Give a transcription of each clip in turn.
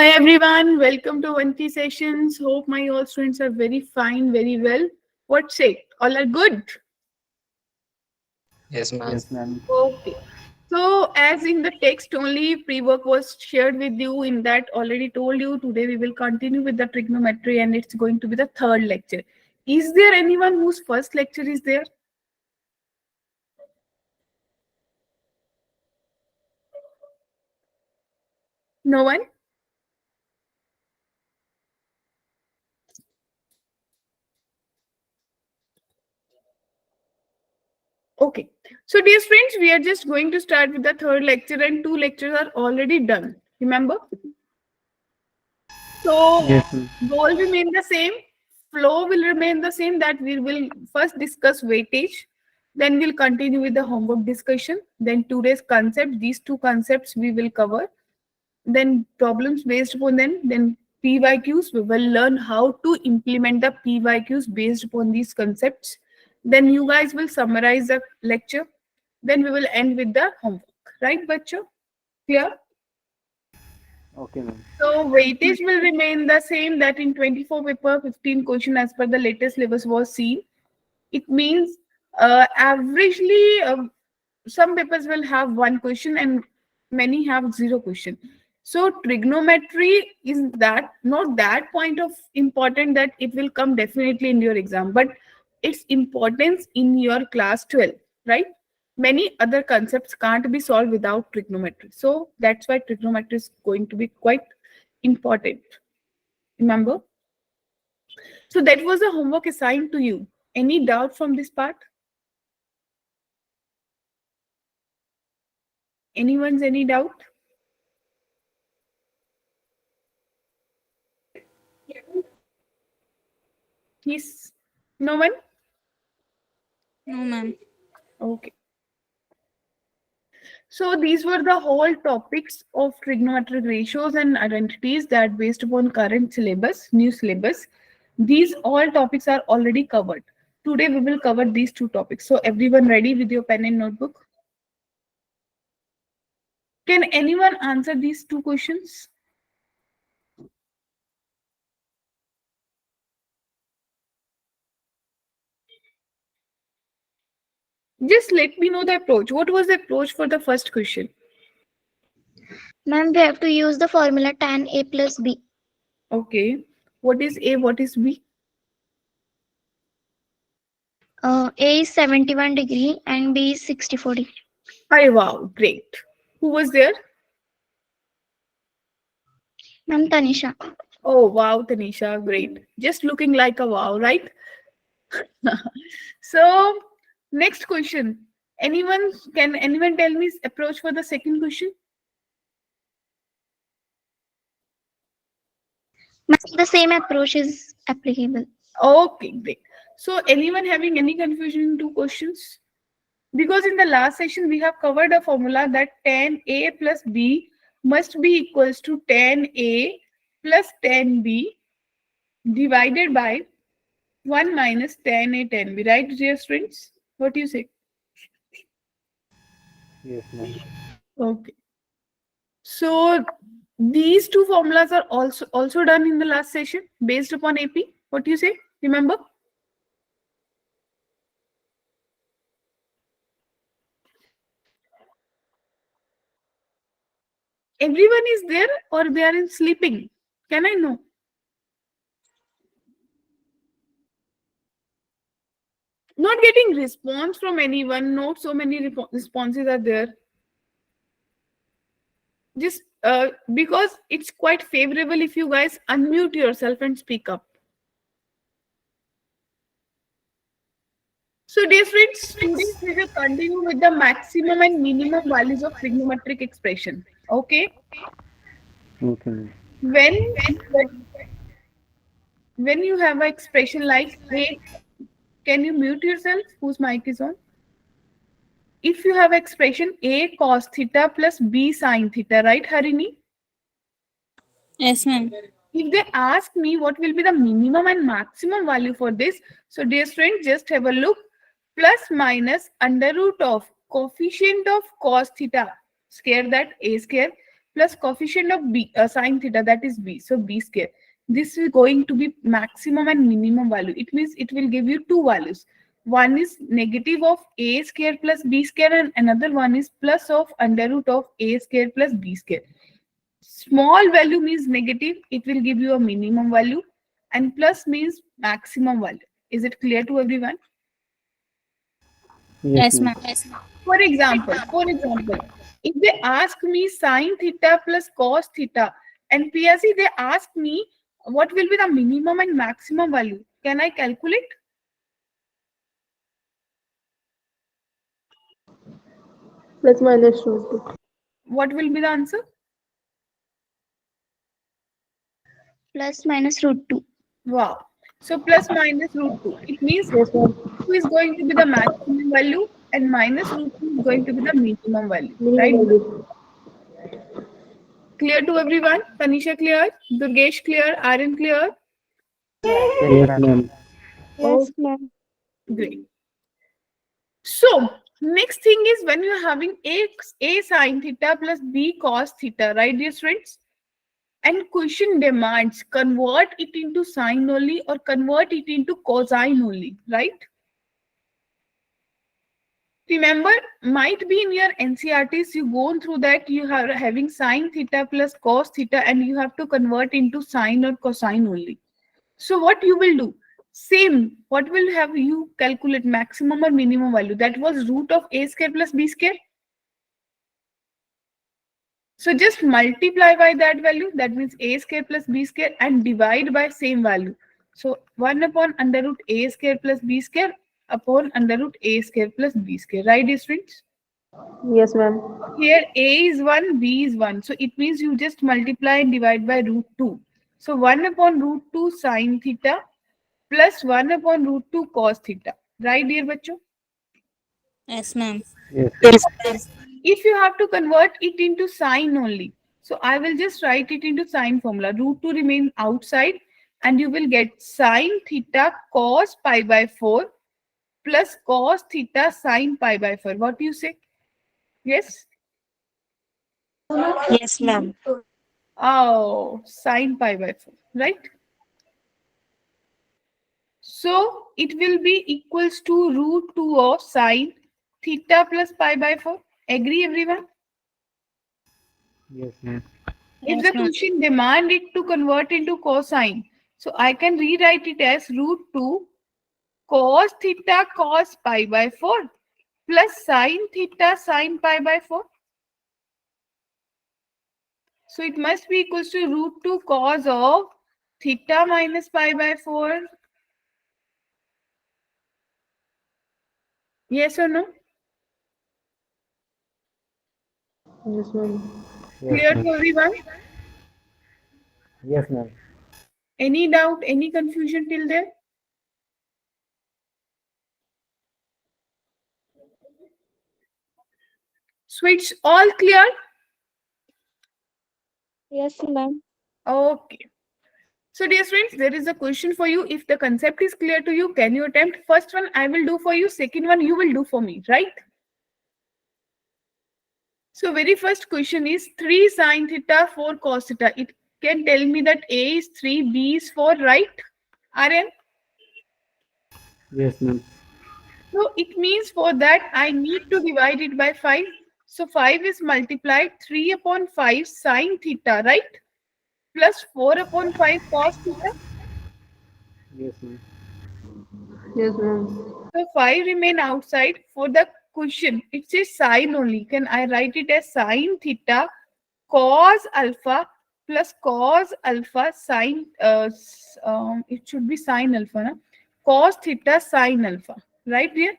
Hi everyone, welcome to 1T sessions. Hope my all students are very fine, very well. What say? All are good? Yes, ma'am. Yes, ma'am. Okay. So as in the text only pre-work was shared with you, in that already told you today we will continue with the trigonometry and it's going to be the third lecture. Is there anyone whose first lecture is there? No one? Okay. So dear friends, we are just going to start with the third lecture and two lectures are already done. Remember? So Yes, ma'am. goal remain the same, flow will remain the same, that we will first discuss weightage, then we'll continue with the homework discussion, then today's concept, these two concepts we will cover, then problems based upon them, then PYQs, we will learn how to implement the PYQs based upon these concepts. Then you guys will summarize the lecture, then we will end with the homework. Right, Bacho? Clear? Okay, ma'am. So weightage will remain the same, that in 24 paper, 15 question as per the latest syllabus was seen. It means averagely some papers will have one question and many have zero question. So trigonometry is that not that point of important that it will come definitely in your exam, but its importance in your class 12, right? Many other concepts can't be solved without trigonometry. So that's why trigonometry is going to be quite important. Remember? So that was the homework assigned to you. Any doubt from this part? Anyone's any doubt? Yes. No one? No, ma'am. Okay. So these were the whole topics of trigonometric ratios and identities that based upon current syllabus, new syllabus. These all topics are already covered. Today we will cover these two topics. So everyone ready with your pen and notebook? Can anyone answer these two questions? Just let me know the approach. What was the approach for the first question? Ma'am, we have to use the formula tan A plus B. Okay. What is A? What is B? A is 71 degree and B is 64 degree. Hi, wow, great. Who was there? Ma'am, Tanisha. Oh, wow, Tanisha, great. Just looking like a wow, right? So, next question. Can anyone tell me approach for the second question? Ma'am, the same approach is applicable. Okay, great. So, anyone having any confusion in two questions? Because in the last session, we have covered a formula that tan A plus B must be equals to tan A plus tan B divided by 1 minus tan A tan B, right, dear students? What do you say? Yes, ma'am. Okay. So these two formulas are also done in the last session based upon AP. What do you say? Remember? Everyone is there or they are in sleeping? Can I know? Not getting response from anyone. Not so many responses are there. Just because it's quite favorable if you guys unmute yourself and speak up. So dear friends, today we will continue with the maximum and minimum values of trigonometric expression. Okay. Okay, ma'am. When when you have an expression like A, can you mute yourself? Whose mic is on? If you have expression A cos theta plus B sin theta, right, Harini? Yes, ma'am. If they ask me what will be the minimum and maximum value for this, so dear friend, just have a look. Plus minus under root of coefficient of cos theta, square that A square, plus coefficient of b sine theta, that is b, so b square. This is going to be maximum and minimum value. It means it will give you two values. One is negative of a square plus b square, and another one is plus of under root of a square plus b square. Small value means negative, it will give you a minimum value, and plus means maximum value. Is it clear to everyone? Yes, Yes, ma'am. ma'am. For example, if they ask me sine theta plus cos theta, and PSC they ask me what will be the minimum and maximum value, can I calculate? Plus minus root 2. What will be the answer? Plus minus root 2. Wow. So plus minus root 2. It means Yes, ma'am. 2 is going to be the maximum value and minus root 2 is going to be the minimum value. Right? Minimum value. Clear to everyone? Tanisha clear? Durgesh clear? Aryan clear? Yes, ma'am. Oh, Yes, ma'am. great. So next thing is when you're having a sine theta plus b cos theta, right, dear friends? And question demands convert it into sine only or convert it into cosine only, right? Remember, might be in your NCRTs, you go through that you are having sine theta plus cos theta and you have to convert into sine or cosine only. So what you will do? Same, what will have you calculate maximum or minimum value? That was root of a square plus b square. So just multiply by that value, that means a square plus b square, and divide by same value. So 1 upon under root a square plus b square upon under root a square plus b square, right, dear students? Yes, ma'am. Here a is 1, b is 1. So it means you just multiply and divide by root 2. So 1 upon root 2 sine theta plus 1 upon root 2 cos theta. Right, dear bachcho? Yes, ma'am. Yes, Yes, ma'am. ma'am. If you have to convert it into sine only, so I will just write it into sine formula. Root 2 remain outside and you will get sine theta cos pi by 4 plus cos theta sine pi by 4. What do you say? Yes? Yes, ma'am. Oh, sine pi by 4, right? So it will be equals to root 2 of sine theta plus pi by 4. Agree everyone? Yes, ma'am. If Yes, the ma'am. question demand it to convert into cosine, so I can rewrite it as root 2 cos theta cos pi by 4 plus sine theta sine pi by 4. So it must be equals to root 2 cos of theta minus pi by 4. Yes or no? Yes, ma'am. Yes, Clear to ma'am. everyone? Yes, ma'am. Any doubt, any confusion till there? So it's all clear? Yes, ma'am. Okay. So dear friends, there is a question for you. If the concept is clear to you, can you attempt? First one I will do for you, second one you will do for me, right? So very first question is 3 sine theta 4 cos theta. It can tell me that A is 3, B is 4, right? Aryan? Yes, ma'am. So it means for that I need to divide it by 5. So 5 is multiplied 3 upon 5 sine theta, right? Plus 4 upon 5 cos theta. Yes, ma'am. Yes, ma'am. So 5 remain outside. For the question, it says sine only. Can I write it as sine theta cos alpha plus cos alpha sine, it should be sine alpha, na? Cos theta sine alpha, right dear?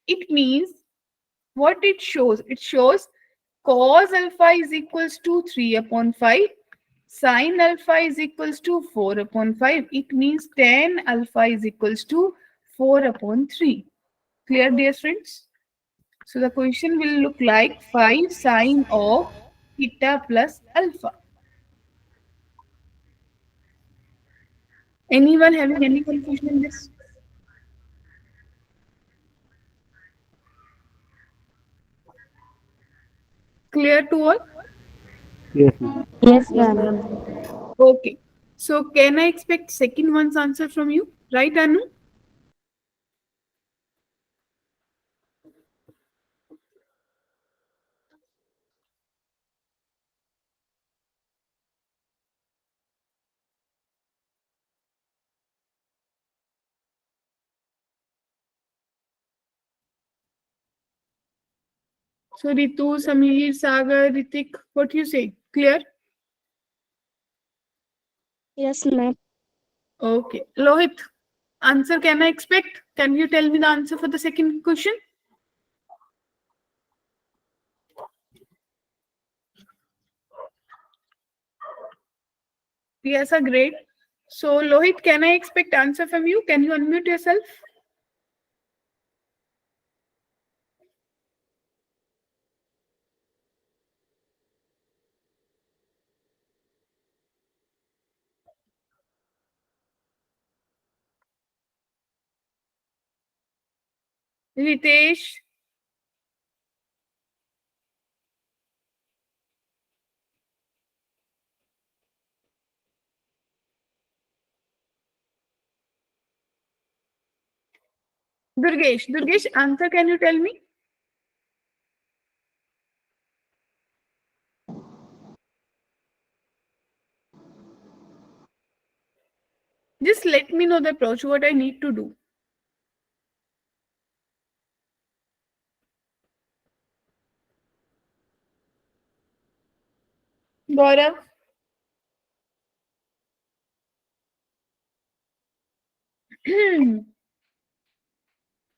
It means what it shows? It shows cos alpha is equals to 3 upon 5. Sine alpha is equals to 4 upon 5. It means tan alpha is equals to 4 upon 3. Clear, dear friends? So the question will look like 5 sine of theta plus alpha. Anyone having any confusion in this? Clear to all? Yes, ma'am. Yes, ma'am. Okay. So can I expect second one's answer from you? Right, Anu? So Ritu, Samir, Sagar, Ritik, what you say? Clear? Yes, ma'am. Okay. Lohit, answer can I expect? Can you tell me the answer for the second question? Yes, great. So Lohit, can I expect answer from you? Can you unmute yourself? Ritesh, Durgesh. Durgesh, answer can you tell me? Just let me know the approach, what I need to do. Gaurav,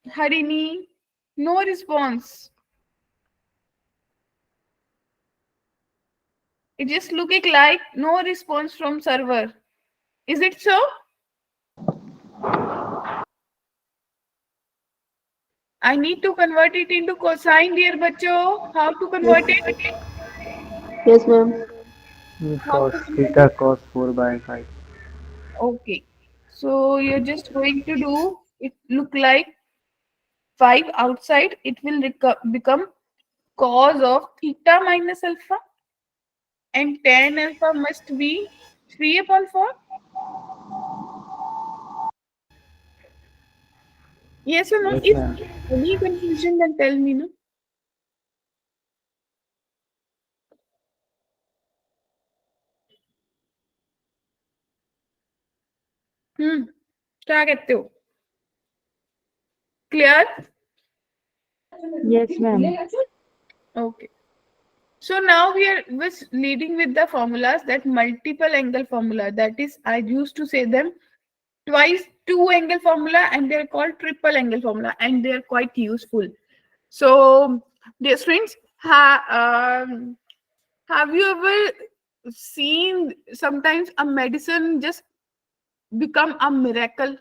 Harini, no response. It just looking like no response from server. Is it so? I need to convert it into cosine, dear bacho. How to convert it? Yes, ma'am. How Cos to convert theta it? cos 4 by 5. Okay. So you're just going to do it look like 5 outside. It will become cos of theta minus alpha, and tan alpha must be 3 upon 4. Yes or no? Yes, If ma'am. any confusion, then tell me, no? क्या कहते हो? Clear? Yes, ma'am. Okay. So now we are was leading with the formulas, that multiple angle formula. That is, I used to say them twice, two angle formula, and they're called triple angle formula, and they're quite useful. So, dear friends, have you ever seen sometimes a medicine just become a miracle?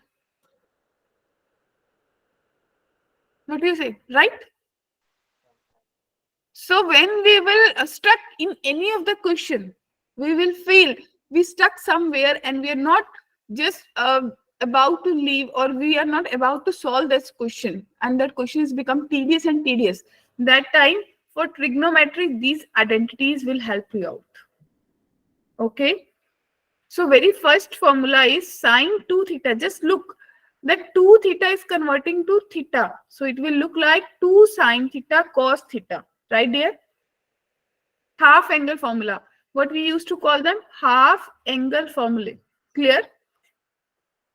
What do you say? Right? So when we will stuck in any of the question, we will feel we stuck somewhere and we are not just about to leave, or we are not about to solve this question, and that question has become tedious and tedious. That time for trigonometry, these identities will help you out. Okay. So very first formula is sine 2 theta. Just look, that 2 theta is converting to theta. So it will look like 2 sine theta cos theta. Right, dear? Half angle formula. What we used to call them? Half angle formulae. Clear?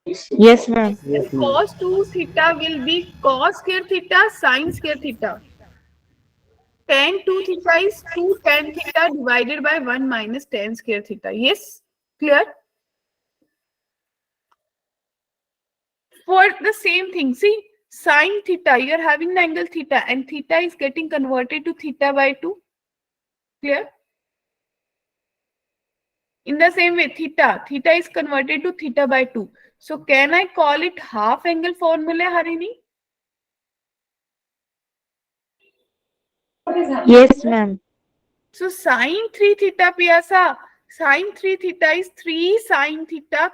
Yes, ma'am. Yes, ma'am. Cos 2 theta will be cos square theta, sine square theta. Tan 2 theta is 2 tan theta divided by 1 minus tan square theta. Yes? Clear? For the same thing, see, sine theta, you're having the angle theta, and theta is getting converted to theta by 2. Clear? In the same way, theta is converted to theta by 2. So can I call it half angle formula, Harini? Yes, ma'am. So sine 3 theta piasa, sine 3 theta is 3 sine theta,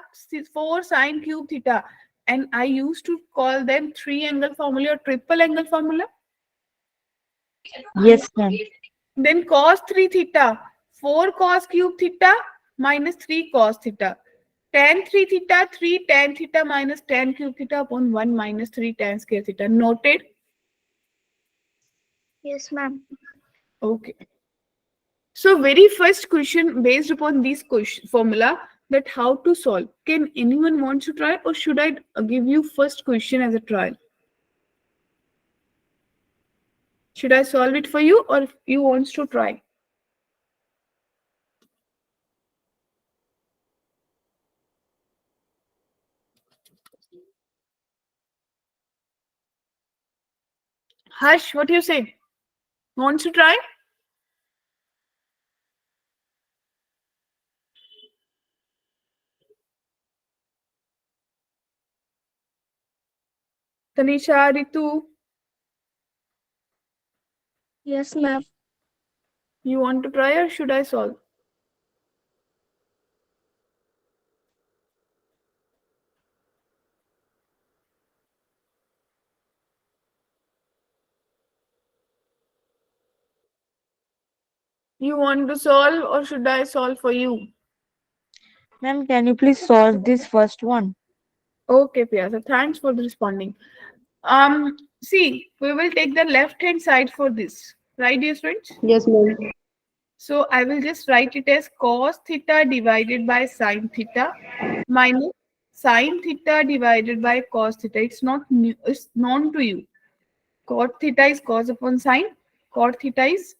4 sine cube theta. And I used to call them 3 angle formula or triple angle formula. Yes, ma'am. Then cos 3 theta, 4 cos cube theta minus 3 cos theta. Tan 3 theta, 3 tan theta minus tan cube theta upon 1 minus 3 tan square theta. Noted? Yes, ma'am. Okay. So very first question based upon this question formula, that how to solve. Can anyone want to try, or should I give you first question as a trial? Should I solve it for you, or if you want to try? Hush, what do you say? Want to try? Tanisha, Ritu, Yes, ma'am. you want to try, or should I solve? You want to solve, or should I solve for you? Ma'am, can you please solve this first one? Okay, Piyasa, thanks for responding. See, we will take the left hand side for this, right, dear friends? Yes, ma'am. So I will just write it as cos theta divided by sine theta minus sine theta divided by cos theta. It's not new, it's known to you. Cot theta is cos upon sine. Cot theta is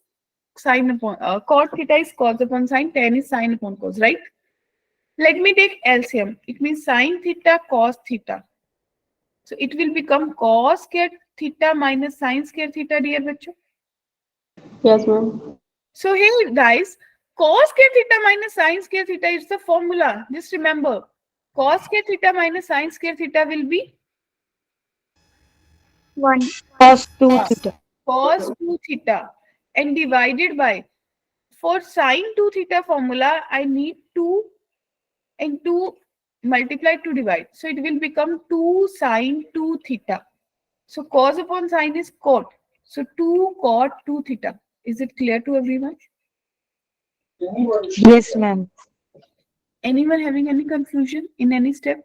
sine upon cot theta is cos upon sine. Tan is sine upon cos, right? Let me take LCM. It means sine theta cos theta. So it will become cos square theta minus sine square theta, dear bachcho. Yes, ma'am. So here, guys, cos square theta minus sine square theta is the formula. Just remember, cos square theta minus sine square theta will be 1. Cos 2 theta. cos 2 theta and divided by, for sine 2 theta formula, I need 2 and 2 multiplied to divide. So it will become 2 sine 2 theta. So cos upon sine is cot. So 2 cot 2 theta. Is it clear to everyone? Yes, ma'am. Anyone having any confusion in any step?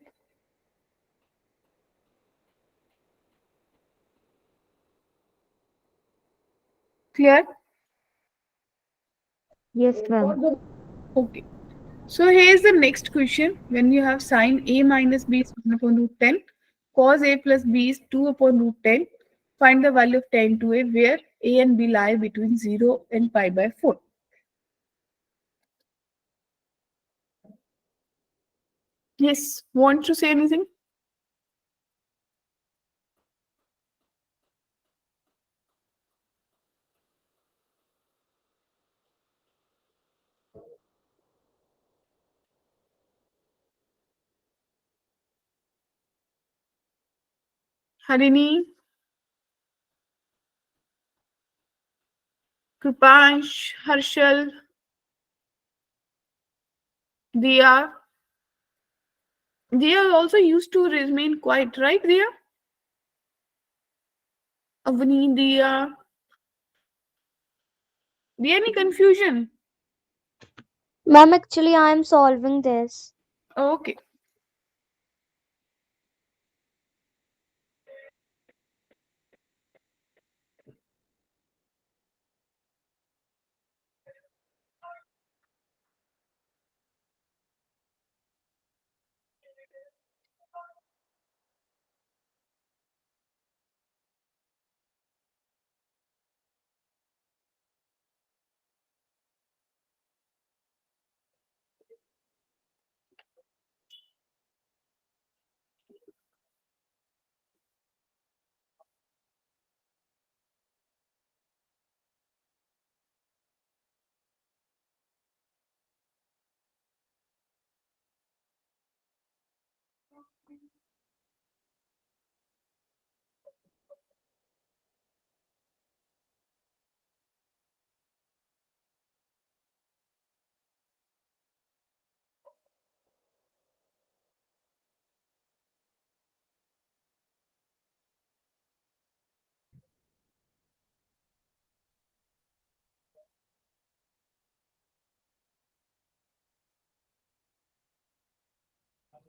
Clear? Yes, ma'am. Okay. So here's the next question. When you have sine a minus b is 1 upon root 10, cos a plus b is 2 upon root 10, find the value of tan to a where a and b lie between 0 and pi by 4. Yes, want to say anything? Harini, Krupansh, Harshal, Dia. Dia also used to remain quiet, right, Dia? Avani, Dia. Dia, any confusion? Ma'am, actually, I am solving this. Okay.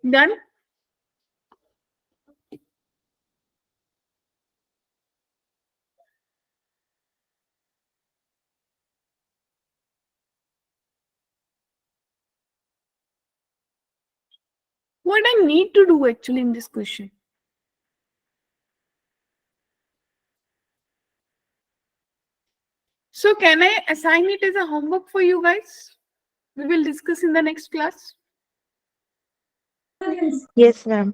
Done? What I need to do actually in this question? So can I assign it as a homework for you guys? We will discuss in the next class. Yes, ma'am.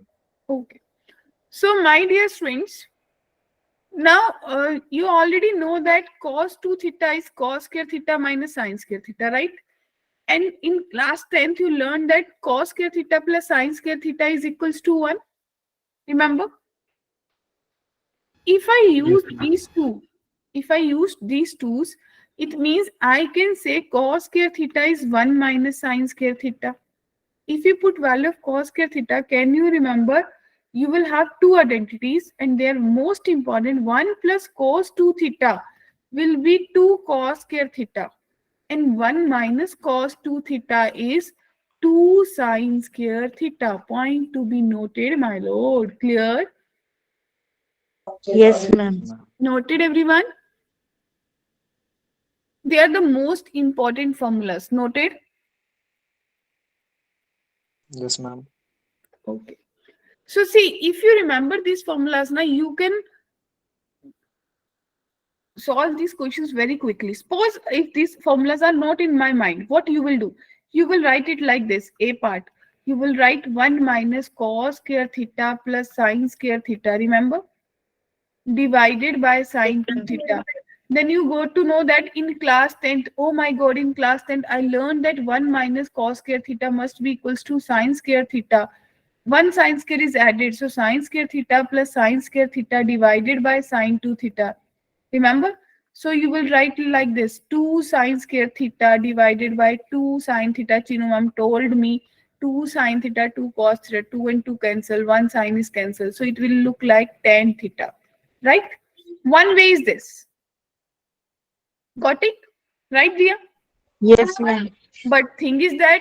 Okay. So my dear students, now you already know that cos 2 theta is cos square theta minus sin square theta, right? And in class 10th, you learned that cos square theta plus sin square theta is equals to 1. Remember? If I use these two, if I use these twos, it means I can say cos square theta is 1 minus sin square theta. If you put value of cos square theta, can you remember? You will have two identities and they are most important. 1 plus cos 2 theta will be 2 cos square theta. And 1 minus cos 2 theta is 2 sin square theta. Point to be noted, my lord. Clear? Yes, ma'am. Noted, everyone? They are the most important formulas. Noted? Yes, ma'am. Okay. So see, if you remember these formulas, now you can solve these questions very quickly. Suppose if these formulas are not in my mind, what you will do? You will write it like this, A part. You will write 1 minus cos square theta plus sin square theta, remember? Divided by sin 2 theta. Then you go to know that in class 10th, oh my god, in class 10th, I learned that 1 minus cos square theta must be equals to sin square theta. One sin square is added, so sin square theta plus sin square theta divided by sin 2 theta. Remember? So you will write like this, 2 sin square theta divided by 2 sin theta. Chinu ma'am told me 2 sin theta, 2 cos theta, 2 and 2 cancel, 1 sin is cancelled. So it will look like tan theta, right? One way is this. Got it? Right, Dia? Yes, ma'am. But thing is that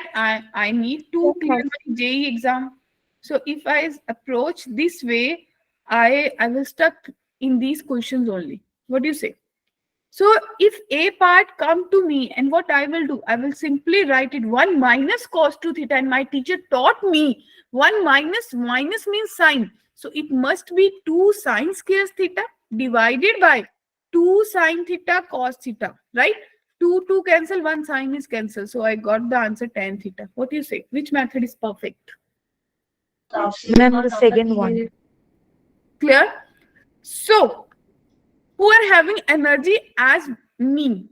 I need to clear my JEE exam. So if I approach this way, I will stuck in these questions only. What do you say? So if A part come to me, and what I will do, I will simply write it 1 minus cos 2 theta, and my teacher taught me 1 minus means sine. So it must be 2 sine square theta divided by 2 sine theta cos theta, right? 2 cancel, 1 sine is cancelled. So I got the answer tan theta. What do you say? Which method is perfect? Ma'am, the second one. Clear? So who are having energy as me?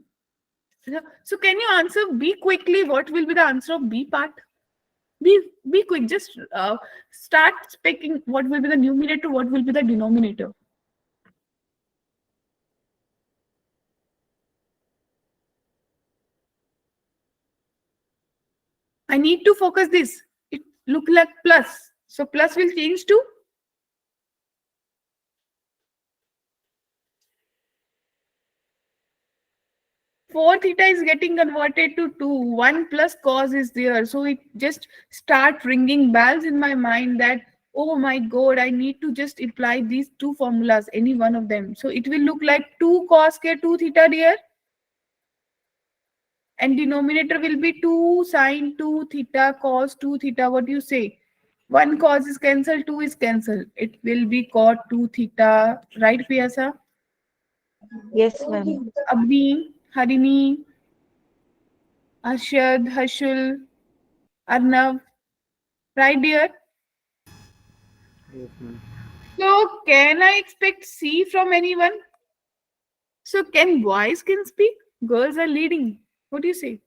So can you answer B quickly? What will be the answer of B part? Be quick. Just start speaking. What will be the numerator? What will be the denominator? I need to focus this. It look like plus. So plus will change to 4 theta is getting converted to 2. 1 plus cos is there. So it just start ringing bells in my mind that, oh my god, I need to just apply these two formulas, any one of them. So it will look like 2 cos square 2 theta here. And denominator will be 2 sine 2 theta cos 2 theta. What do you say? 1 cos is cancelled, 2 is cancelled. It will be cot 2 theta. Right, Piyasa? Yes, ma'am. Abhi, Harini, Arshad, Hashul, Arnav. Right, dear? Yes, ma'am. So, can I expect C from anyone? So, can boys can speak? Girls are leading. What do you say?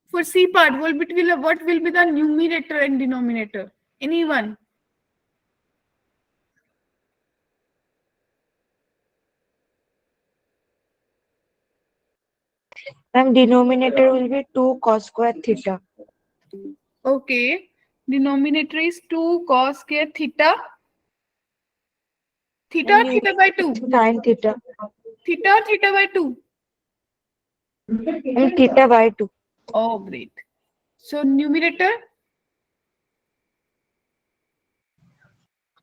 For C part, what will be the numerator and denominator? Anyone? Ma'am, denominator will be 2 cos square theta. Okay. Denominator is 2 cos square theta. Theta or And theta by 2? sin theta. Theta or theta by 2? And theta by 2. Oh, great. So numerator,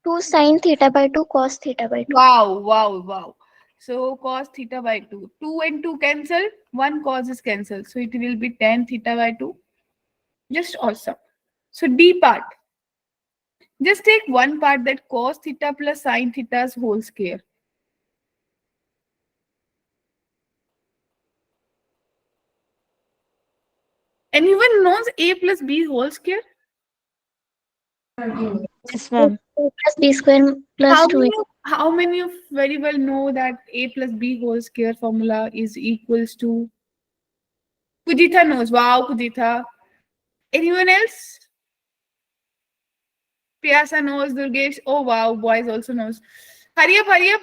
2 sine theta by 2 cos theta by 2. wow, wow, wow. So cos theta by 2. 2 and 2 cancel, 1 cos is cancelled. So it will be tan theta by 2. Just awesome. So D part. Just take one part, that cos theta plus sine theta's whole square. Anyone knows A plus B whole square? Yes, ma'am. A plus b square plus How 2. many, how many of very well know that A plus B whole square formula is equals to? Pujitha knows. Wow, Pujitha. Anyone else? Piyasa knows. Durgesh. Oh wow, boys also knows. Hurry up, hurry up.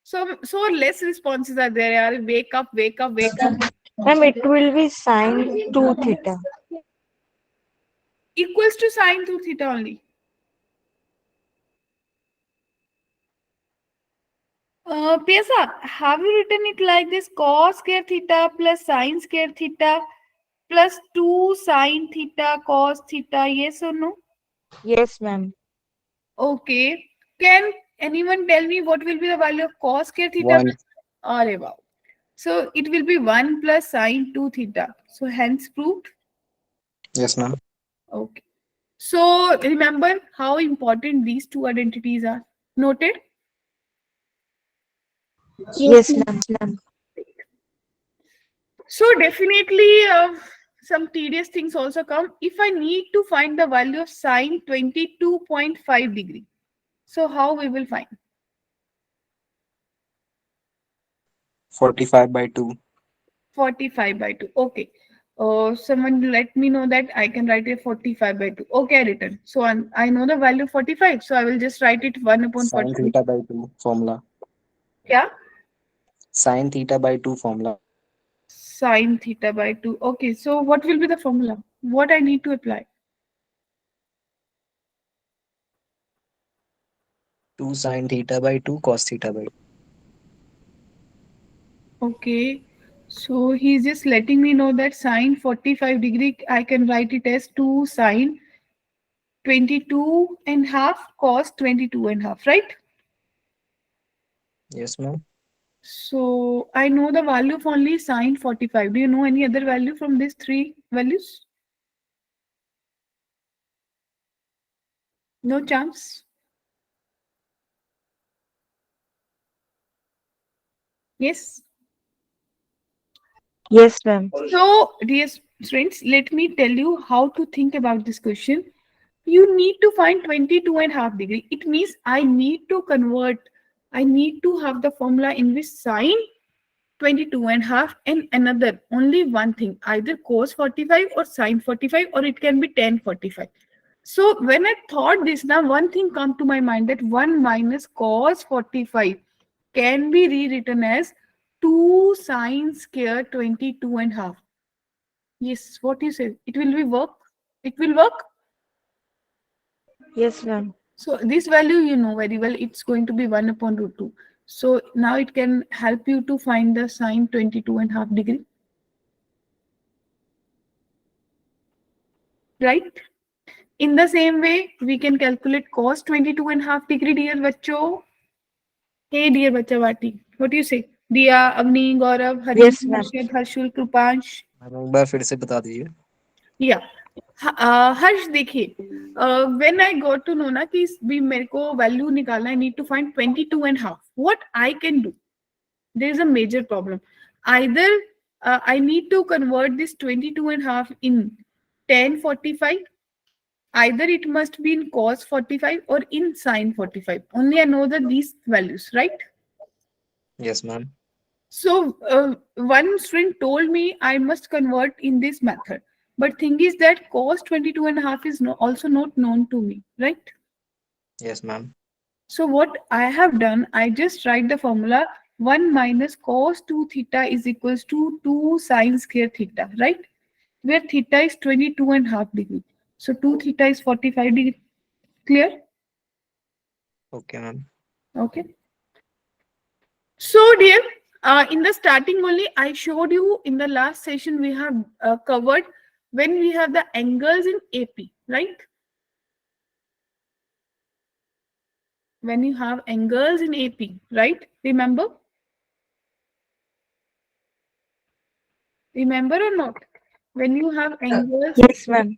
So less responses are there. Yaar. Wake up, wake up, wake up. Ma'am, it will be sine 2 theta. Equals to sine 2 theta only. Piyasa, have you written it like this? Cos square theta plus sine square theta plus 2 sine theta cos theta. Yes or no? Yes, ma'am. Okay. Can anyone tell me what will be the value of cos square theta? 1. Arey wow. So it will be 1 plus sine 2 theta. So hence proved. Yes, ma'am. Okay. So remember how important these two identities are. Noted? Yes, ma'am. So definitely some tedious things also come. If I need to find the value of sine 22.5 degree. So how we will find? 45 by 2. 45 by 2. Okay. Someone let me know that I can write it 45 by 2. Okay, I written. So I know the value 45. So I will just write it 1 upon Sine 45. theta by 2 formula. Yeah. Sine theta by 2 formula. Sine theta by 2. Okay. So what will be the formula? What I need to apply? 2 sine theta by 2 cos theta by 2. Okay. So he's just letting me know that sine 45 degree, I can write it as 2 sine 22 and half cos 22 and half, right? Yes, ma'am. So I know the value of only sine 45. Do you know any other value from these three values? No chance? Yes? Yes, ma'am. So, dear friends, let me tell you how to think about this question. You need to find 22 and half degree. It means I need to convert, I need to have the formula in which sine 22 and half and another only one thing, either cos 45 or sine 45, or it can be tan 45. So when I thought this, now one thing come to my mind, that 1 minus cos 45 can be rewritten as 2 sine square 22 and half. Yes, what you say? It will be work? It will work? Yes, ma'am. So this value you know very well, it's going to be 1 upon root 2. So now it can help you to find the sine 22 and half degree. Right? In the same way, we can calculate cos 22 and half degree, dear bachcho. Hey, dear bacha Vati, what do you say? Diya, Avni, Gaurav, Hari, Yes, ma'am. Harshad, Harshul, Krupansh. Ma'am एक बार फिर से बता दीजिए. या हर्ष देखिए, when I got to know ना कि भी मेरे को वैल्यू निकालना, I need to find 22 and half. What I can do, there is a major problem. Either I need to convert this 22 and half in tan 45. Either it must be in cos 45 or in sin 45. Only I know that these values, right? Yes, ma'am. So one student told me I must convert in this method. But thing is that cos 22 and a half is also not known to me, right? Yes, ma'am. So what I have done, I just write the formula 1 minus cos 2 theta is equals to 2 sine square theta, right? Where theta is 22 and half degree. So 2 theta is 45 degree. Clear? Okay, ma'am. Okay. So dear, In the starting only, I showed you in the last session we have covered when we have the angles in AP, right? When you have angles in AP, right? Remember? Remember or not? When you have angles, Yes, ma'am.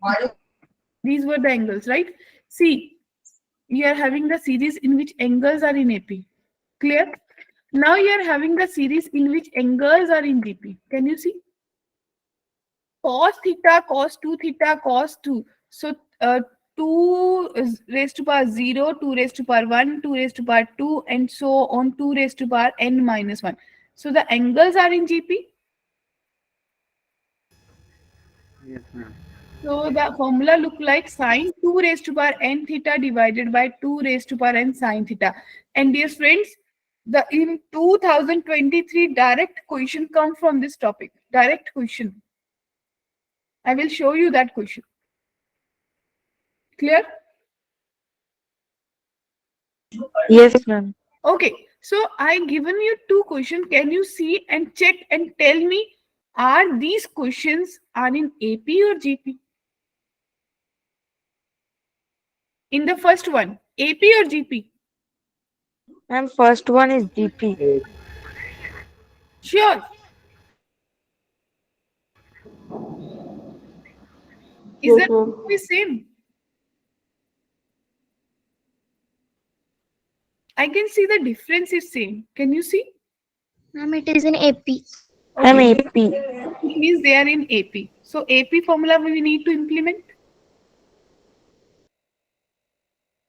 these were the angles, right? See, you are having the series in which angles are in AP. Clear? Now you are having the series in which angles are in GP. Can you see? Cos theta, cos 2 theta, cos 2. So 2 is raised to power 0, 2 raised to power 1, 2 raised to power 2, and so on 2 raised to power n minus 1. So the angles are in GP. Yes, ma'am. So the formula look like sine 2 raised to power n theta divided by 2 raised to power n sine theta. And dear friends, the in 2023 direct question come from this topic. Direct question. I will show you that question. Clear? Yes, ma'am. Okay. So I given you two questions. Can you see and check and tell me, are these questions are in AP or GP? In the first one, AP or GP? Ma'am, first one is GP. Sure. Is Yes, that ma'am. the same? I can see the difference is same. Can you see? Ma'am, it is in AP. I'm Okay. AP. It means they are in AP. So AP formula we need to implement.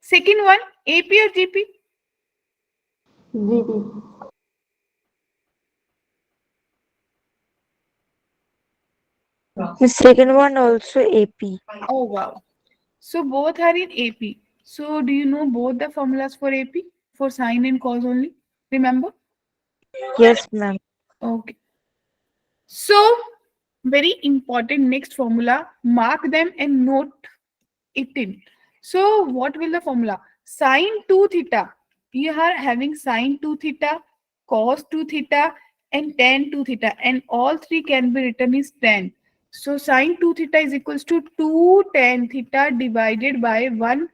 Second one, AP or GP? GP. The second one also AP. Oh wow. So both are in AP. So do you know both the formulas for AP? For sine and cos only? Remember? Yes, ma'am. Okay. So very important next formula. Mark them and note it in. So what will the formula? Sine 2 theta. You are having sine 2 theta, cos 2 theta, and tan 2 theta. And all three can be written as tan. So sine 2 theta is equals to 2 tan theta divided by 1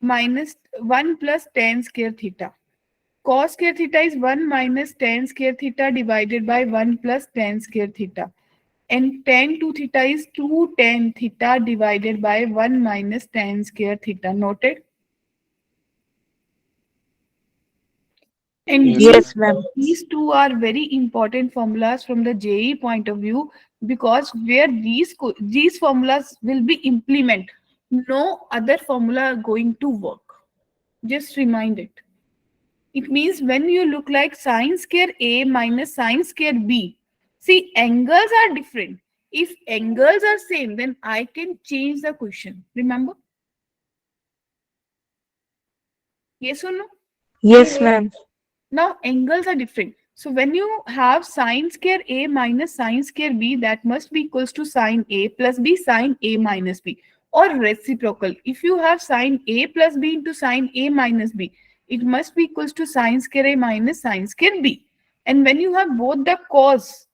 minus 1 plus tan square theta. Cos square theta is 1 minus tan square theta divided by 1 plus tan square theta. And tan 2 theta is 2 tan theta divided by 1 minus tan square theta. Noted? And Yes, Yes, ma'am. these two are very important formulas from the JEE point of view, because where these formulas will be implemented, no other formula are going to work. Just remind it. It means when you look like sine square A minus sine square B, see angles are different. If angles are same, then I can change the question. Remember? Yes or no? Yes, ma'am. Now angles are different. So when you have sine square A minus sine square B, that must be equals to sine A plus B sine A minus B, or reciprocal. If you have sine A plus B into sine A minus B, it must be equals to sine square A minus sine square B. And when you have both the cos,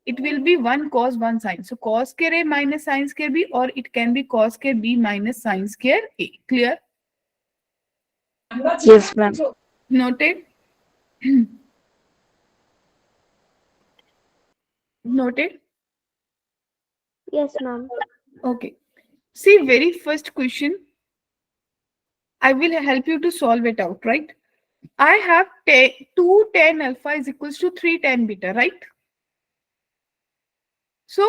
it will be one cos, one sine. So cos square A minus sine square B, or it can be cos square B minus sine square A. Clear? Yes, ma'am. Noted? Noted? Yes, ma'am. Okay. See, very first question, I will help you to solve it out, right? I have 2 tan alpha is equals to 3 tan beta, right? So,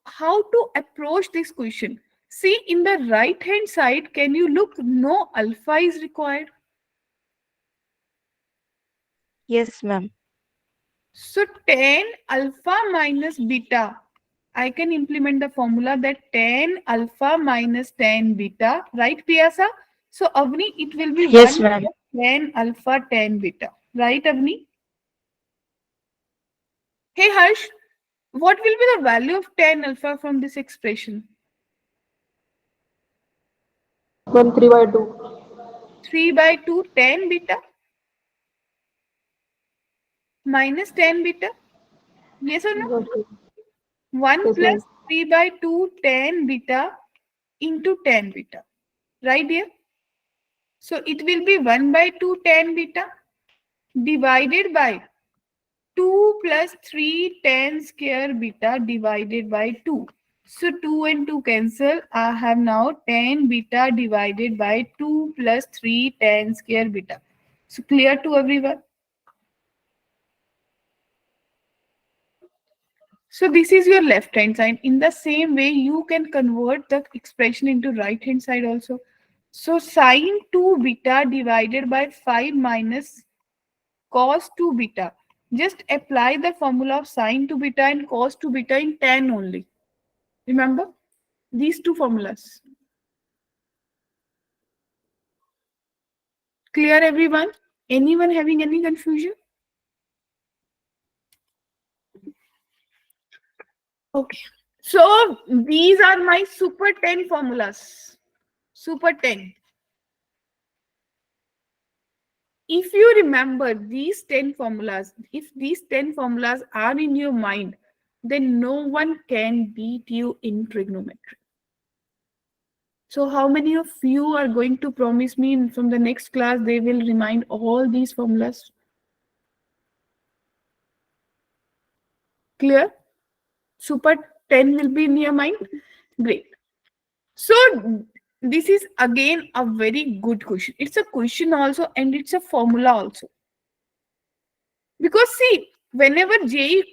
how to approach this question? See, in the right hand side, can you look? No alpha is required. Yes, ma'am. So, tan alpha minus beta. I can implement the formula that tan alpha minus tan beta, right, Piyasa? So, Avni, it will be Yes, 1 ma'am. tan alpha tan beta, right, Avni? Hey, Harsh, what will be the value of tan alpha from this expression? 1/3/2. 3 by 2 tan beta? minus 10 beta. Yes or no? Okay. 1 Yes, plus ma'am. 3 by 2 10 beta into 10 beta. Right here? So it will be 1 by 2 10 beta divided by 2 plus 3 10 square beta divided by 2. So 2 and 2 cancel. I have now 10 beta divided by 2 plus 3 10 square beta. So clear to everyone? So this is your left hand side. In the same way, you can convert the expression into right hand side also. So sine 2 beta divided by 5 minus cos 2 beta. Just apply the formula of sine 2 beta and cos 2 beta in tan only. Remember these two formulas. Clear everyone? Anyone having any confusion? Okay. So these are my super 10 formulas. Super 10. If you remember these 10 formulas, if these 10 formulas are in your mind, then no one can beat you in trigonometry. So how many of you are going to promise me from the next class they will remind all these formulas? Clear? Super 10 will be in your mind? Great. So this is again a very good question. It's a question also and it's a formula also. Because see, whenever JEE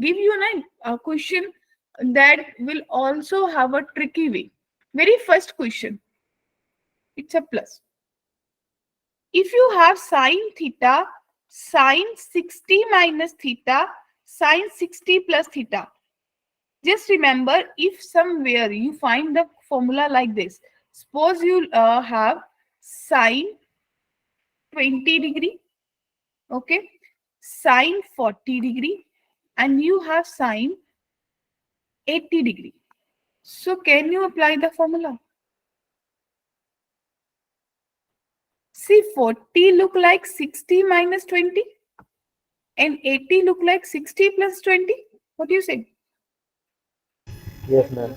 give you a question that will also have a tricky way. Very first question, it's a plus. If you have sine theta, sine 60 minus theta, sine 60 plus theta. Just remember, if somewhere you find the formula like this, suppose you have sine 20 degree, okay, sine 40 degree, and you have sine 80 degree. So can you apply the formula? See, 40 look like 60 minus 20 and 80 look like 60 plus 20. What do you say? Yes, ma'am.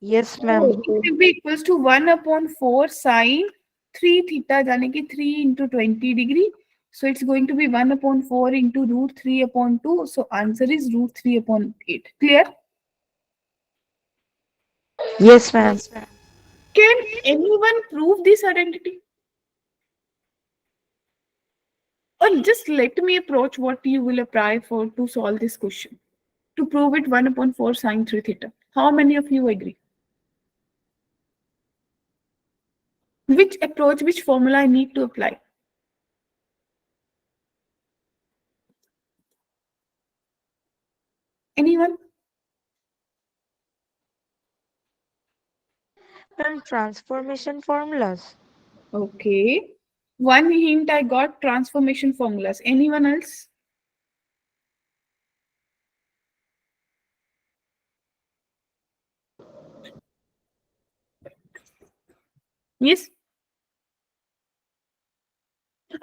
Yes, So ma'am. it will be equals to 1 upon 4 sine 3 theta, यानी कि 3 into 20 degree. So it's going to be 1 upon 4 into root 3 upon 2. So answer is root 3 upon 8. Clear? Yes, ma'am. Can anyone prove this identity? Or just let me approach what you will apply for to solve this question. To prove it 1 upon 4 sine 3 theta. How many of you agree? Which approach, which formula I need to apply? Anyone? Ma'am, transformation formulas. Okay. One hint I got transformation formulas. Anyone else? Yes.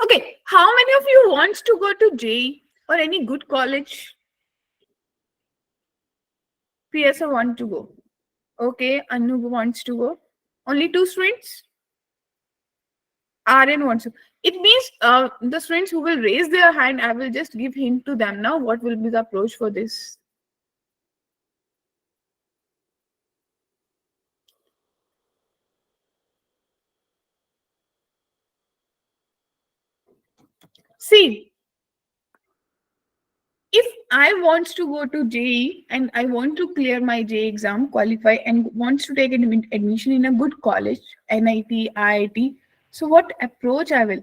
Okay. How many of you wants to go to JEE or any good college? PSA want to go. Okay. Anu wants to go. Only two students? RN wants to. It means the students who will raise their hand, I will just give hint to them now. What will be the approach for this? See, if I want to go to JEE and I want to clear my JEE exam, qualify, and wants to take an admission in a good college, NIT, IIT, so what approach I will?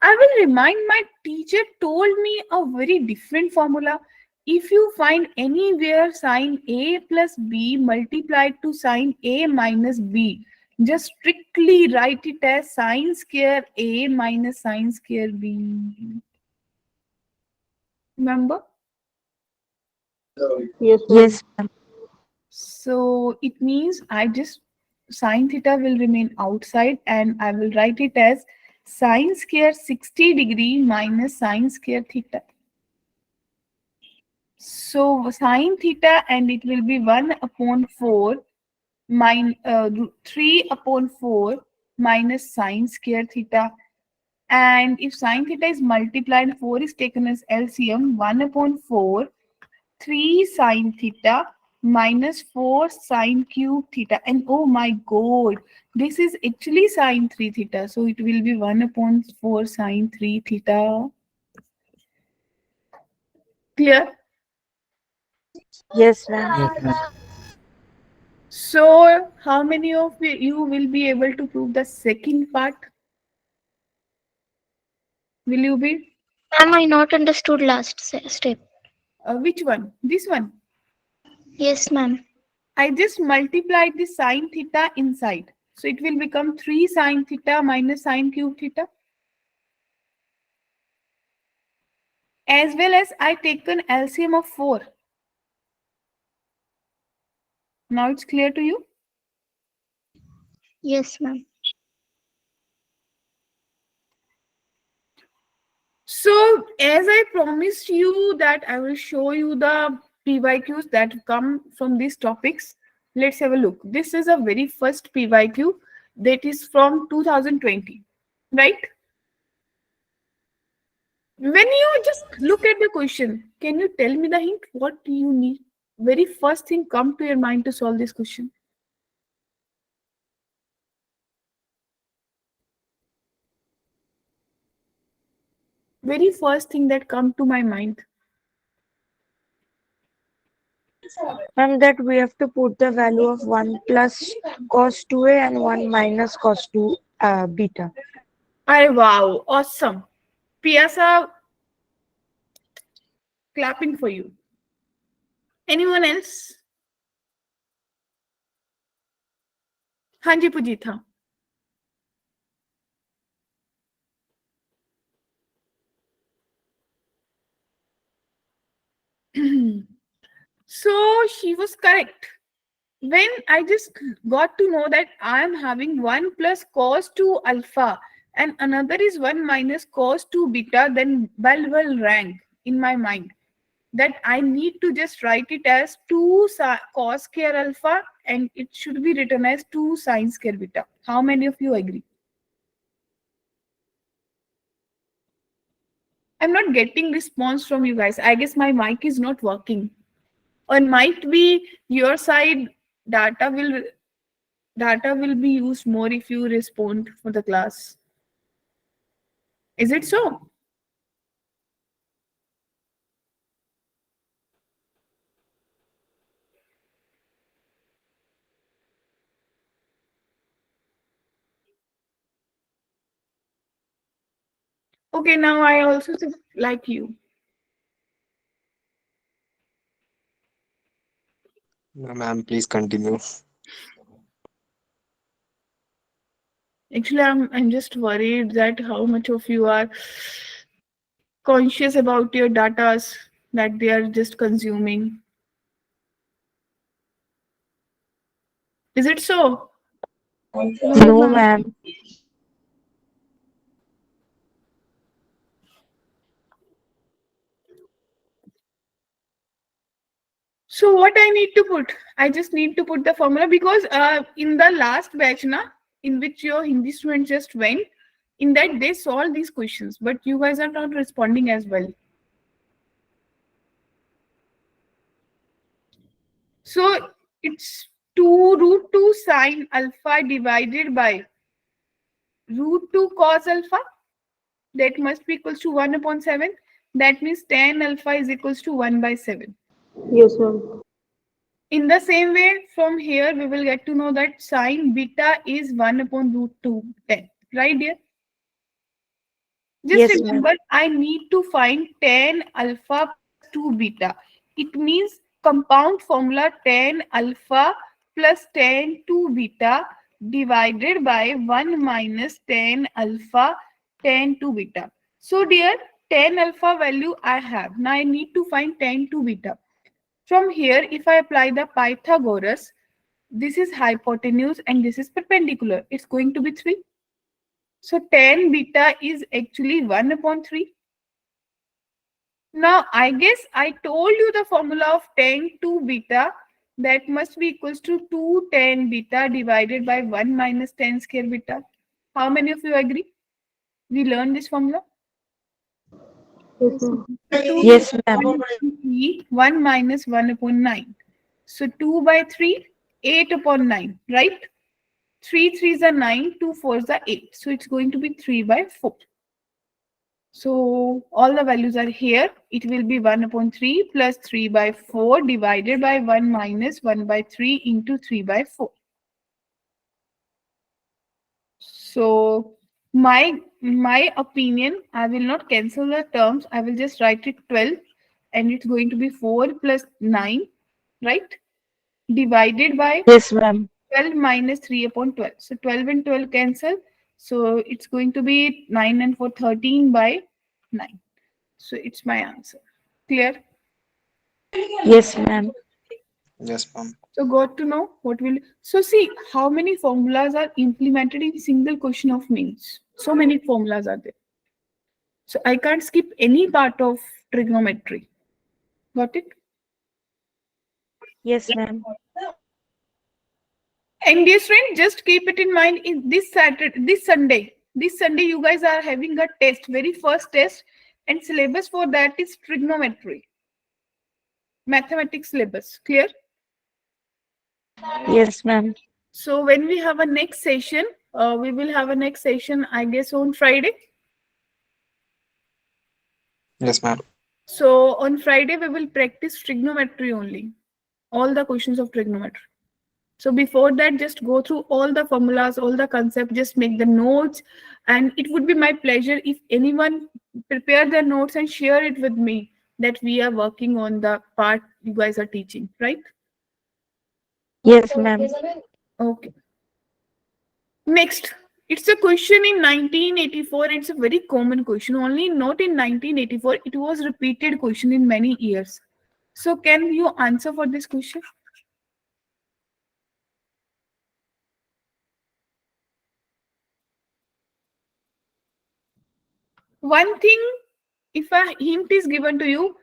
I will remind my teacher told me a very different formula. If you find anywhere sine A plus B multiplied to sine A minus B, just strictly write it as sine square A minus sine square B. Remember? Yes, ma'am. Yes, ma'am. So it means I just sine theta will remain outside and I will write it as sine square 60 degree minus sine square theta. So sine theta, and it will be 1 upon 4 3 upon 4 minus sine square theta. And if sine theta is multiplied, 4 is taken as LCM, 1 upon 4, 3 sine theta minus 4 sine cube theta. And oh my god, this is actually sine 3 theta. So it will be 1 upon 4 sine 3 theta. Clear? Yes, ma'am. Yes, ma'am. So how many of you will be able to prove the second part? Will you be? Ma'am, I not understood last step. Which one? This one. Yes, ma'am. I just multiplied the sine theta inside. So it will become 3 sine theta minus sine cube theta. As well as I taken LCM of 4. Now it's clear to you? Yes, ma'am. So as I promised you that I will show you the PYQs that come from these topics. Let's have a look. This is a very first PYQ that is from 2020, right? When you just look at the question, can you tell me the hint? What do you need? Very first thing come to your mind to solve this question. Very first thing that come to my mind. Ma'am, that we have to put the value of 1 plus cos 2a and 1 minus cos 2 beta. Arey wow, awesome. Piasa clapping for you. Anyone else? हाँ जी पूजिता. So she was correct. When I just got to know that I am having 1 plus cos 2 alpha and another is 1 minus cos 2 beta, then bell will rang in my mind that I need to just write it as 2 cos square alpha and it should be written as 2 sine square beta. How many of you agree? I'm not getting response from you guys. I guess my mic is not working. Or might be your side data will be used more if you respond for the class. Is it so? Okay, now I also like you. Ma'am, please continue. Actually, I'm just worried that how much of you are conscious about your datas that they are just consuming. Is it so? No, ma'am. So what I need to put? I just need to put the formula because in the last batch, in which your Hindi students just went, in that they solved these questions, but you guys are not responding as well. So it's 2 root 2 sine alpha divided by root 2 cos alpha. That must be equals to 1 upon 7. That means tan alpha is equals to 1 by 7. Yes, ma'am. In the same way, from here, we will get to know that sine beta is 1 upon root 2 10. Right, dear? Just Yes, ma'am. remember, I need to find tan alpha plus 2 beta. It means compound formula tan alpha plus tan 2 beta divided by 1 minus tan alpha tan 2 beta. So, dear, tan alpha value I have. Now, I need to find tan 2 beta. From here, if I apply the Pythagoras, this is hypotenuse and this is perpendicular. It's going to be 3. So tan beta is actually 1 upon 3. Now, I guess I told you the formula of tan 2 beta, that must be equals to 2 tan beta divided by 1 minus tan square beta. How many of you agree? We learned this formula? Yes, ma'am. So 2 Yes, ma'am. 1 upon 3, 1 minus 1 upon 9. So 2 by 3, 8 upon 9, right? 3 3s are 9, 2 4s are 8. So it's going to be 3 by 4. So all the values are here. It will be 1 upon 3 plus 3 by 4 divided by 1 minus 1 by 3 into 3 by 4. So my opinion, I will not cancel the terms. I will just write it 12 and it's going to be 4 plus 9, right? Divided by Yes, ma'am. 12 minus 3 upon 12. So 12 and 12 cancel. So it's going to be 9 and 4, 13 by 9. So it's my answer. Clear? Yes, ma'am. Yes, ma'am. So got to know what will. So see how many formulas are implemented in single question of means. So many formulas are there. So I can't skip any part of trigonometry. Got it? Yes, ma'am. And dear friend, just keep it in mind. In this Saturday, this Sunday, you guys are having a test, very first test, and syllabus for that is trigonometry, mathematics syllabus. Clear? Yes, ma'am. So when we have a next session, we will have a next session, I guess, on Friday. Yes, ma'am. So on Friday, we will practice trigonometry only, all the questions of trigonometry. So before that, just go through all the formulas, all the concepts, just make the notes. And it would be my pleasure if anyone prepare the notes and share it with me that we are working on the part you guys are teaching, right? Yes, ma'am. Okay. Next, it's a question in 1984. It's a very common question. Only not in 1984. It was repeated question in many years. So can you answer for this question? One thing, if a hint is given to you,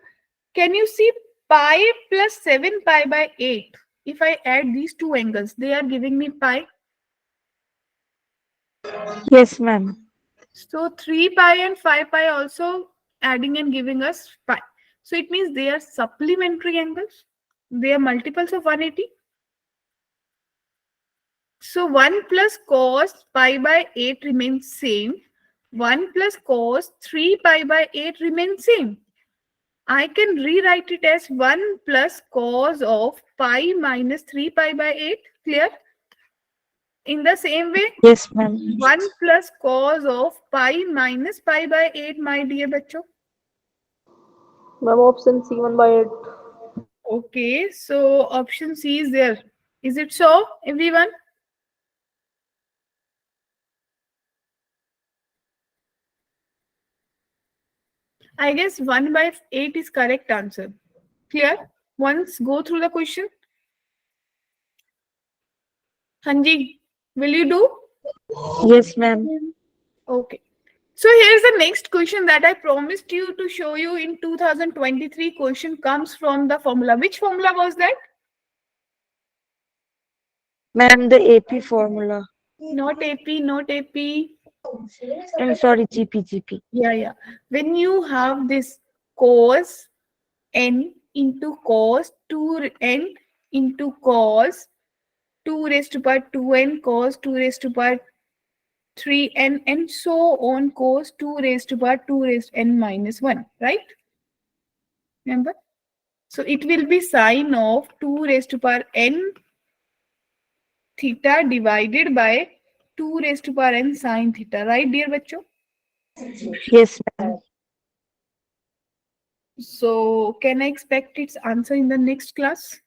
can you see pi plus 7 pi by 8? If I add these two angles, they are giving me pi. Yes, ma'am. So 3 pi and 5 pi also adding and giving us pi. So it means they are supplementary angles. They are multiples of 180. So 1 plus cos pi by 8 remains same. 1 plus cos 3 pi by 8 remains same. I can rewrite it as 1 plus cos of pi minus 3 pi by 8. Clear? In the same way, Yes, ma'am. 1 plus cos of pi minus pi by 8, my dear bachcho. Ma'am, option C 1 by 8. Okay, so option C is there. Is it so, everyone? I guess 1 by 8 is correct answer. Clear? Once go through the question. Hanji, will you do? Yes, ma'am. Okay. So here's the next question that I promised you to show you in 2023 question comes from the formula. Which formula was that? Ma'am, the AP formula. Not AP, not AP. I'm sorry, GP. Yeah. When you have this cos n into cos 2n into cos 2 raised to power 2n cos 2 raised to power 3n and so on cos 2 raised to power 2 raised to n minus 1, right? Remember? So it will be sine of 2 raised to power n theta divided by 2 raised to power n sine theta, right, dear bachcho? Yes, ma'am. So can I expect its answer in the next class?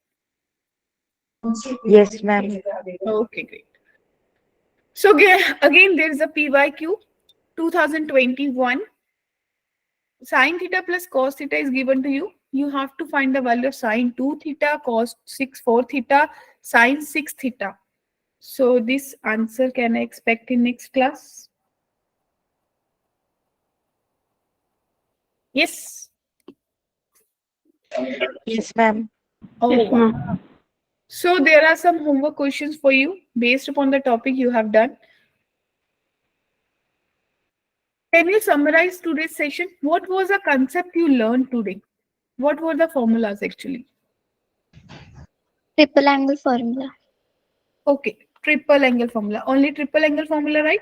Yes, ma'am. Okay, great. So again there is a PYQ 2021. Sine theta plus cos theta is given to you. You have to find the value of sine 2 theta, cos 6 4 theta, sine 6 theta. So this answer can I expect in next class? Yes. Yes, ma'am. Oh, Yes, wow. ma'am. So there are some homework questions for you based upon the topic you have done. Can you summarize today's session? What was the concept you learned today? What were the formulas actually? Triple angle formula. Okay, triple angle formula. Only triple angle formula, right?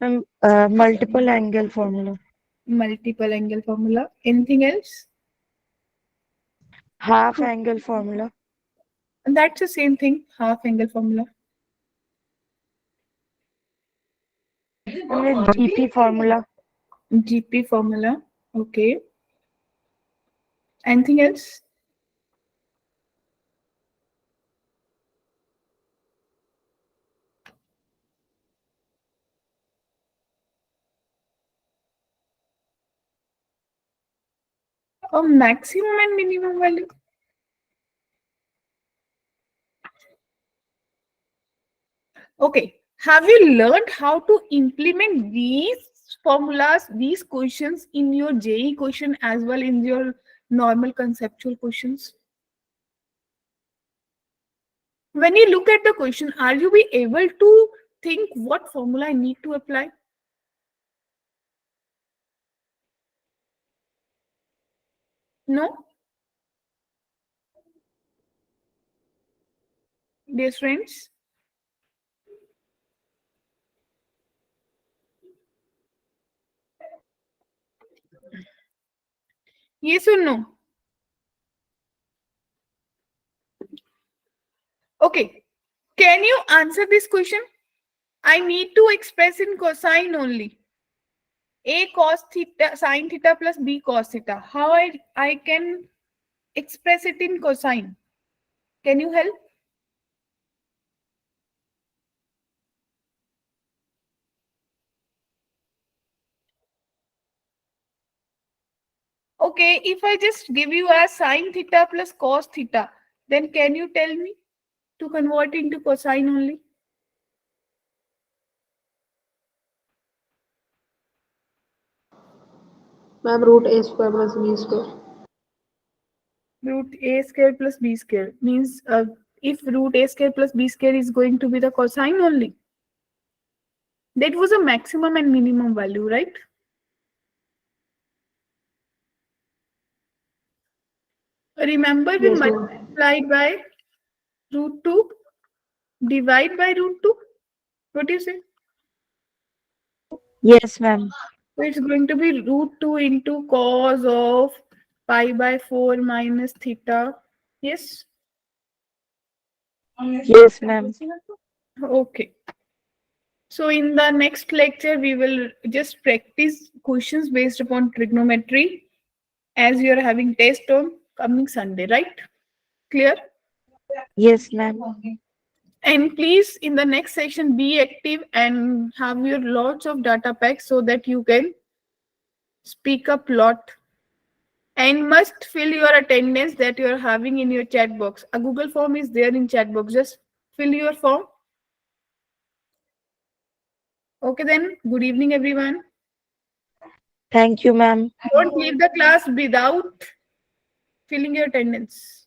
Ma'am, multiple angle formula. Multiple angle formula. Anything else? Half angle formula. And that's the same thing, half angle formula. And then GP formula. GP formula. Okay. Anything else? A maximum and minimum value. Okay. Have you learned how to implement these formulas, these questions in your JEE question as well in your normal conceptual questions? When you look at the question, are you be able to think what formula I need to apply? No? Dear friends? Yes or no? Okay. Can you answer this question? I need to express in cosine only. A cos theta, sine theta plus B cos theta. How I can express it in cosine? Can you help? Okay, if I just give you a sine theta plus cos theta, then can you tell me to convert into cosine only? Ma'am, root a square plus b square. Root a square plus b square means if root a square plus b square is going to be the cosine only. That was a maximum and minimum value, right? Remember we Yes, ma'am. multiplied by root 2, divide by root 2. What do you say? Yes, ma'am. So it's going to be root 2 into cos of pi by 4 minus theta. Yes? Yes, ma'am. Okay. So in the next lecture, we will just practice questions based upon trigonometry as you are having test on coming Sunday, right? Clear? Yes, ma'am. And please, in the next session, be active and have your lots of data packs so that you can speak up lot. And must fill your attendance that you are having in your chat box. A Google form is there in chat box. Just fill your form. Okay then. Good evening, everyone. Thank you, ma'am. Don't leave the class without filling your attendance.